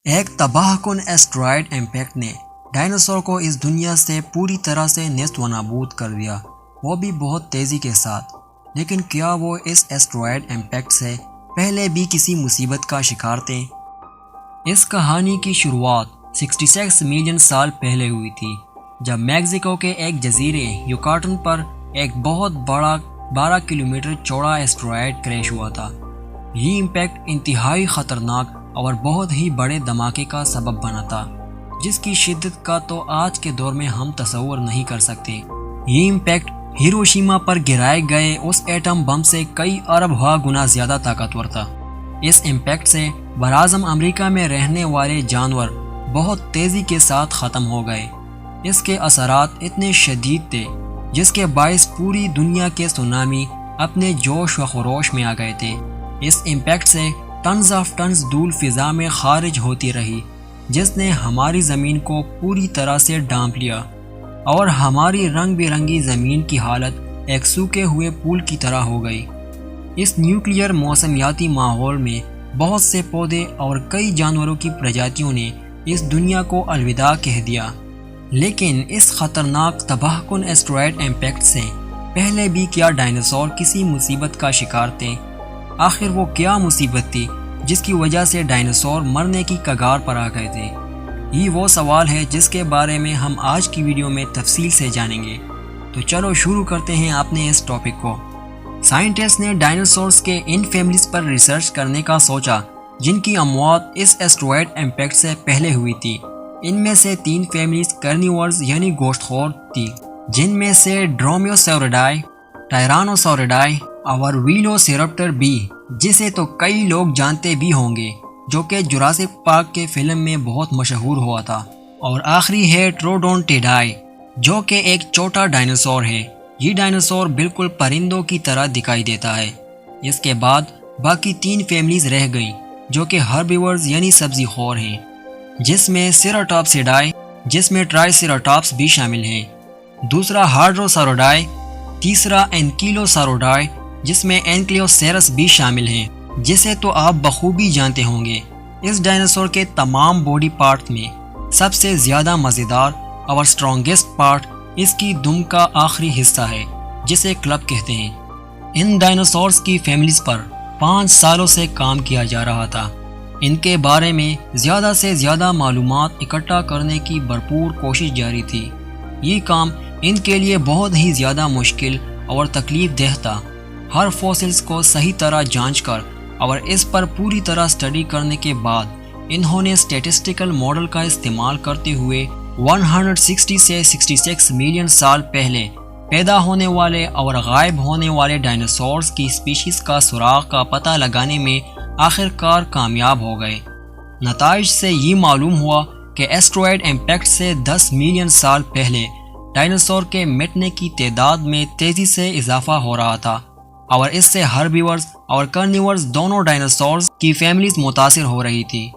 ایک تباہ کن ایسٹرائڈ امپیکٹ نے ڈائناسور کو اس دنیا سے پوری طرح سے نیست و نابود کر دیا، وہ بھی بہت تیزی کے ساتھ۔ لیکن کیا وہ اس ایسٹرائڈ امپیکٹ سے پہلے بھی کسی مصیبت کا شکار تھے؟ اس کہانی کی شروعات 66 ملین سال پہلے ہوئی تھی، جب میکسیکو کے ایک جزیرے یوکاٹن پر ایک بہت بڑا 12 کلومیٹر چوڑا ایسٹرائڈ کریش ہوا تھا۔ یہ امپیکٹ انتہائی خطرناک اور بہت ہی بڑے دھماکے کا سبب بنا تھا، جس کی شدت کا تو آج کے دور میں ہم تصور نہیں کر سکتے۔ یہ امپیکٹ ہیروشیما پر گرائے گئے اس ایٹم بم سے کئی ارب گنا زیادہ طاقتور تھا۔ اس امپیکٹ سے براعظم امریکہ میں رہنے والے جانور بہت تیزی کے ساتھ ختم ہو گئے۔ اس کے اثرات اتنے شدید تھے جس کے باعث پوری دنیا کے سونامی اپنے جوش و خروش میں آ گئے تھے۔ اس امپیکٹ سے ٹنز آف ٹنز دھول فضا میں خارج ہوتی رہی، جس نے ہماری زمین کو پوری طرح سے ڈانپ لیا، اور ہماری رنگ برنگی زمین کی حالت ایک سوکھے ہوئے پھول کی طرح ہو گئی۔ اس نیوکلیئر موسمیاتی ماحول میں بہت سے پودے اور کئی جانوروں کی پرجاتیوں نے اس دنیا کو الوداع کہہ دیا۔ لیکن اس خطرناک تباہ کن ایسٹرائڈ امپیکٹ سے پہلے بھی کیا ڈائناسور کسی مصیبت کا شکار تھے؟ آخر وہ کیا مصیبت تھی جس کی وجہ سے ڈائناسور مرنے کی کگار پر آ گئے تھے؟ یہ وہ سوال ہے جس کے بارے میں ہم آج کی ویڈیو میں تفصیل سے جانیں گے۔ تو چلو شروع کرتے ہیں اپنے اس ٹاپک کو۔ سائنٹسٹ نے ڈائناسورز کے ان فیملیز پر ریسرچ کرنے کا سوچا جن کی اموات اس ایسٹرائڈ امپیکٹ سے پہلے ہوئی تھی۔ ان میں سے 3 فیملیز کارنیورز یعنی گوشت خور تھی، جن میں سے ڈرومیوسوریڈائی، ٹائرانوسوریڈائی اور ویلوسیرپٹر بھی، جسے تو کئی لوگ جانتے بھی ہوں گے، جو کہ جوراسک پارک کے فلم میں بہت مشہور ہوا تھا۔ اور آخری ہے ٹروڈونٹیڈائی، جو کہ ایک چھوٹا ڈائناسور ہے۔ یہ ڈائناسور بالکل پرندوں کی طرح دکھائی دیتا ہے۔ اس کے بعد باقی 3 فیملیز رہ گئیں، جو کہ ہربیورز یعنی سبزی خور ہیں، جس میں سیراٹاپسیڈائی، جس میں ٹرائی سیراٹاپس بھی شامل ہیں، دوسرا ہارڈروساروڈائی، تیسرا اینکیلوساروڈائی، جس میں اینکلیوسیرس بھی شامل ہیں، جسے تو آپ بخوبی جانتے ہوں گے۔ اس ڈائناسور کے تمام باڈی پارٹ میں سب سے زیادہ مزیدار اور سٹرونگسٹ پارٹ اس کی دم کا آخری حصہ ہے، جسے کلب کہتے ہیں۔ ان ڈائناسورز کی فیملیز پر 5 سالوں سے کام کیا جا رہا تھا۔ ان کے بارے میں زیادہ سے زیادہ معلومات اکٹھا کرنے کی بھرپور کوشش جاری تھی۔ یہ کام ان کے لیے بہت ہی زیادہ مشکل اور تکلیف دہ تھا۔ ہر فوسلز کو صحیح طرح جانچ کر اور اس پر پوری طرح اسٹڈی کرنے کے بعد انہوں نے اسٹیٹسٹیکل ماڈل کا استعمال کرتے ہوئے 160 سے 66 ملین سال پہلے پیدا ہونے والے اور غائب ہونے والے ڈائناسورز کی اسپیشیز کا سراغ کا پتہ لگانے میں آخرکار کامیاب ہو گئے۔ نتائج سے یہ معلوم ہوا کہ ایسٹرائڈ امپیکٹ سے 10 ملین سال پہلے ڈائناسور کے مٹنے کی تعداد میں تیزی سے اضافہ ہو رہا تھا، اور اس سے ہربیورز اور کارنیورز دونوں ڈائناسورز کی فیملیز متاثر ہو رہی تھی۔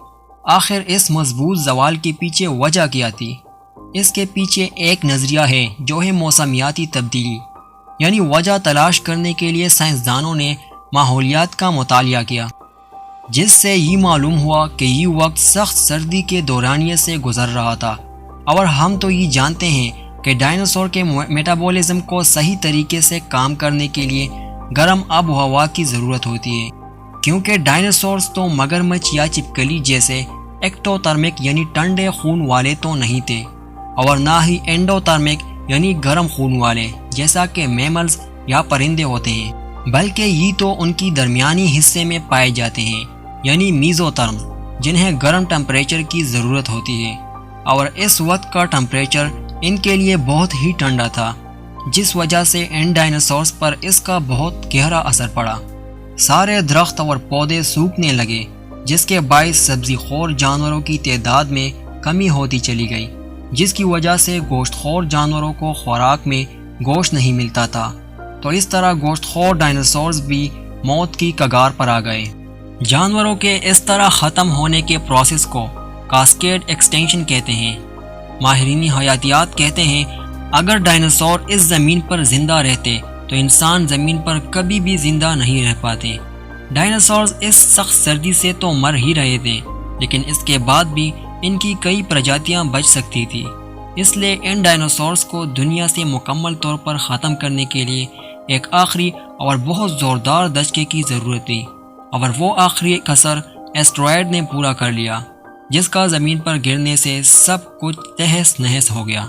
آخر اس مضبوط زوال کے پیچھے وجہ کیا تھی؟ اس کے پیچھے ایک نظریہ ہے جو ہے موسمیاتی تبدیلی، یعنی وجہ تلاش کرنے کے لیے سائنسدانوں نے ماحولیات کا مطالعہ کیا، جس سے یہ معلوم ہوا کہ یہ وقت سخت سردی کے دورانیے سے گزر رہا تھا، اور ہم تو یہ جانتے ہیں کہ ڈائناسور کے میٹابولزم کو صحیح طریقے سے کام کرنے کے لیے گرم آب و ہوا کی ضرورت ہوتی ہے، کیونکہ ڈائناسورز تو مگرمچھ یا چپکلی جیسے ایکٹوترمک یعنی ٹھنڈے خون والے تو نہیں تھے، اور نہ ہی اینڈوترمک یعنی گرم خون والے جیسا کہ میملز یا پرندے ہوتے ہیں، بلکہ یہ تو ان کی درمیانی حصے میں پائے جاتے ہیں، یعنی میزوترمز، جنہیں گرم ٹمپریچر کی ضرورت ہوتی ہے۔ اور اس وقت کا ٹمپریچر ان کے لیے بہت ہی ٹھنڈا تھا، جس وجہ سے ان ڈائناسورز پر اس کا بہت گہرا اثر پڑا۔ سارے درخت اور پودے سوکھنے لگے، جس کے باعث سبزی خور جانوروں کی تعداد میں کمی ہوتی چلی گئی، جس کی وجہ سے گوشت خور جانوروں کو خوراک میں گوشت نہیں ملتا تھا۔ تو اس طرح گوشت خور ڈائناسورز بھی موت کی کگار پر آ گئے۔ جانوروں کے اس طرح ختم ہونے کے پروسیس کو کاسکیڈ ایکسٹینشن کہتے ہیں۔ ماہرین حیاتیات کہتے ہیں اگر ڈائناسور اس زمین پر زندہ رہتے تو انسان زمین پر کبھی بھی زندہ نہیں رہ پاتے۔ ڈائناسورز اس سخت سردی سے تو مر ہی رہے تھے، لیکن اس کے بعد بھی ان کی کئی پرجاتیاں بچ سکتی تھی۔ اس لیے ان ڈائناسورز کو دنیا سے مکمل طور پر ختم کرنے کے لیے ایک آخری اور بہت زوردار دھچکے کی ضرورت تھی، اور وہ آخری کسر ایسٹرائیڈ نے پورا کر لیا، جس کا زمین پر گرنے سے سب کچھ تہس نہس ہو گیا۔